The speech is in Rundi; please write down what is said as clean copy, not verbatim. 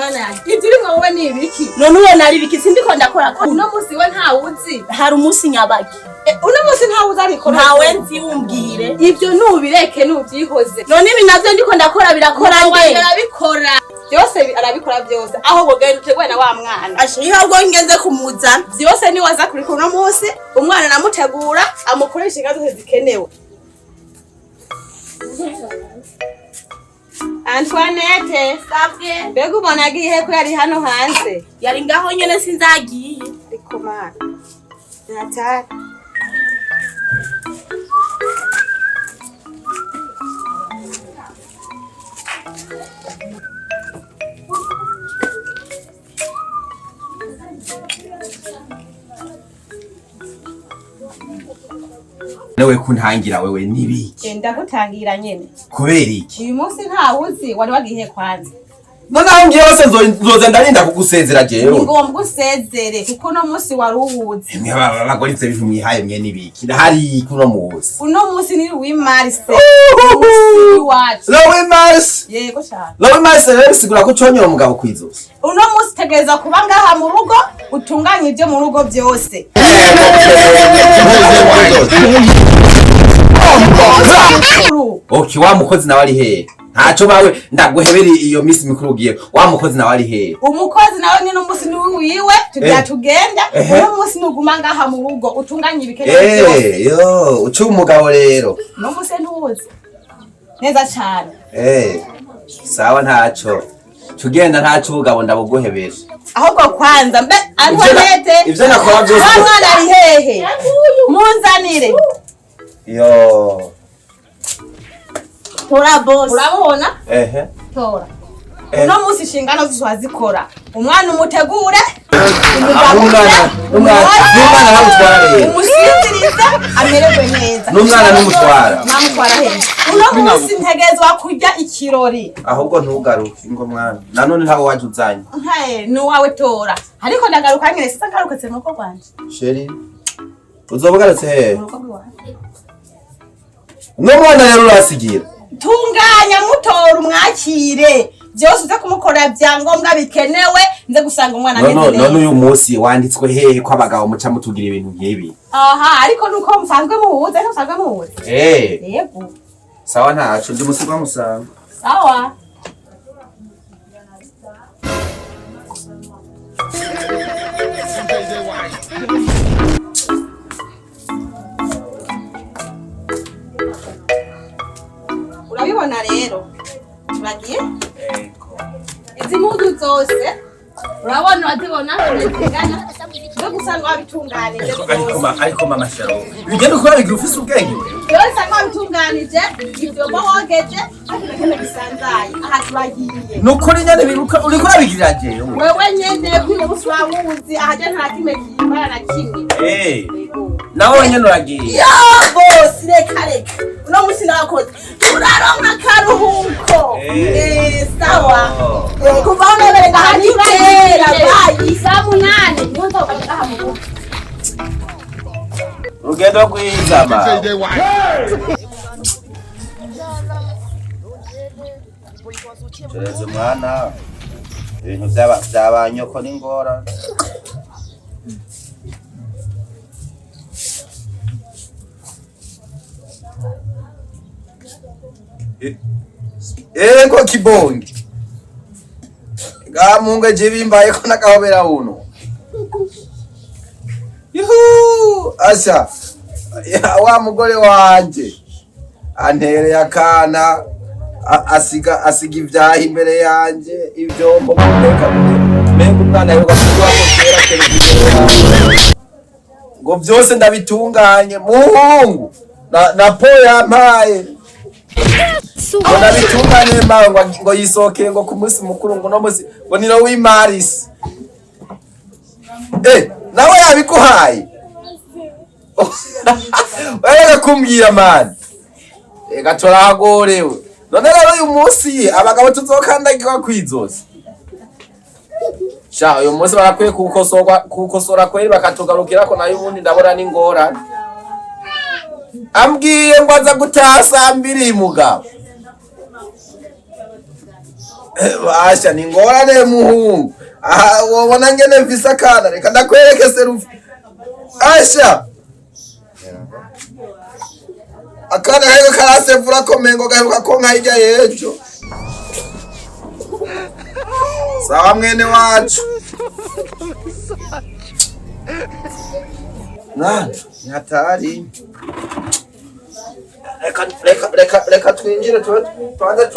mana yanjye ibyo uri wowe ni ibiki none ubona ari ibiki sindiko ndakora ko uno musi we ntawuzi hari umunsi nyabaki uno musi ntawuzi ariko ntawe nzi umbwire ibyo nubireke nubyihoze none ibi navyo ndiko ndakora birakora nde arabikora byose arabikora byose aho bogenda utegwe na wa mwana ashiha ubwo ngeze kumuzana byose ni waza kuri kuno musi umwana namutegura amukoresha ingazo zikenewe Antoinette sabwe mbega ubona agiye ko yari hano hanze yari ngaho nyene sinzagiye ariko mana natari Newe kuntangira wewe nibiki ndagutangira nyene kubera iki uyu munsi ntawuzi wari wagiye kwanza none ngiye wose nzoza ndarinda kugusezera jewe ngombwa usezere kuko no munsi wari uwuzi mwe bagoritse bivu mwihaye mwe nibiki hari kuno munsi uno munsi ni Marse wacu Marse yego cyane Marse rero sigura ko conyora umugabo kwizose uno munsi tegereza kuba ngaha mu rugo utunganye ibyo mu rugo byose Okay wa mukozi nawe ari hehe ntaco bawe ndaguhebera iyo misi mikuru ugiye wa mukozi nawe ari hehe umukozi nawe nyine umunsi ni wiwe tujya tugenda uno munsi nuguma ngaha mu rugo utunganye ibikenewe byose yo uca umugabo rero no munsi ntuzi neza cyane sawa ntaco tugenda ntaco ubugabo ndabuguhebera ahubwo kwanza mbe Antoinette ivyo nakora byose mwana ari hehe munzanire yo tora boss urabona tora uno munsi inshingano zizwazikora umwana umutegure n'umwana namutwara rero umusinzirize amererwe neza n'umwana namutwara hehe uno munsi ntegezwa kurya ikirori ahubwo ntugaruke ngo mwana nanone ntawe waje uzanye ni uwawe tora ariko ndagaruka nyine sisa ngaruketse mu rugo rwanje sheri uzobugarutse hehe n'umwana rero urasigira tunganya mutora umwakire byose uze kumukorera byangombwa bikenewe nze gusanga umwana neze neza none uyu munsi wanditswe hehe ko abagabo muca mutugira ibintu nk'ibi aha ariko nuko musanzwe muhuze ntusanzwe muhuze yego sawa ntaco ndi musigwa musanga sawa urabibona rero turagiye izi mpuzu zose urabona wazibona unateganya no gusanga wabitunganije ariko mama sharo bigenda ukora bigira ufise ubwenge byose ko wabitunganije ibyo bo wogeje akene bisanzaye aha turagiye nukuri nyane biruka uriko urabigirira jewe wewe nyene kwibuswa wuzi aha je nta kimwe kimbara na kimwe nawe nyene uragiye boss reka uno munsi nakoze turaronka karuhuko sawa kuva hano bereka hanitera bayi saa 8 niho nzogaruka aha mu rugo urugendo rw'inzama Tereze mwana ibintu byabanyoko n'ingora ko kibonge gamunga je bimbaye ko nakahobera uno yuhu asha ya wa mugore wanje antere akana asiga ivyaha imbere yanje ivyombo kumeka menga umwana yuko kugwa kera televiziyo ngo byose ndabitunganye muhungu na po yampaye Ona bitungane mbawe ngo yisoke ngo kumunsi mukuru ngo no musi ngo niro w'Marse nawe yabikuhaye wewe kumbwira man gatora hagorewe none rero uyu munsi abagabo tuzokandagirwa kwizose sha uyu munsi barakwiye kukosora kweri bakatugarukira ko nayo ubundi ndabona n'ingora ambwiye ngo aza gutaha saa 2 mugabo Basha ni ngorane muhungu. Aha wabona ngene mvisa kana reka ndakwereke serufi. Asha. Akana hego karasevura komengo gaheruka konka hirya yejo. Sawa mwene wacu. Mwana, ni hatari. Reka twinjire tubanze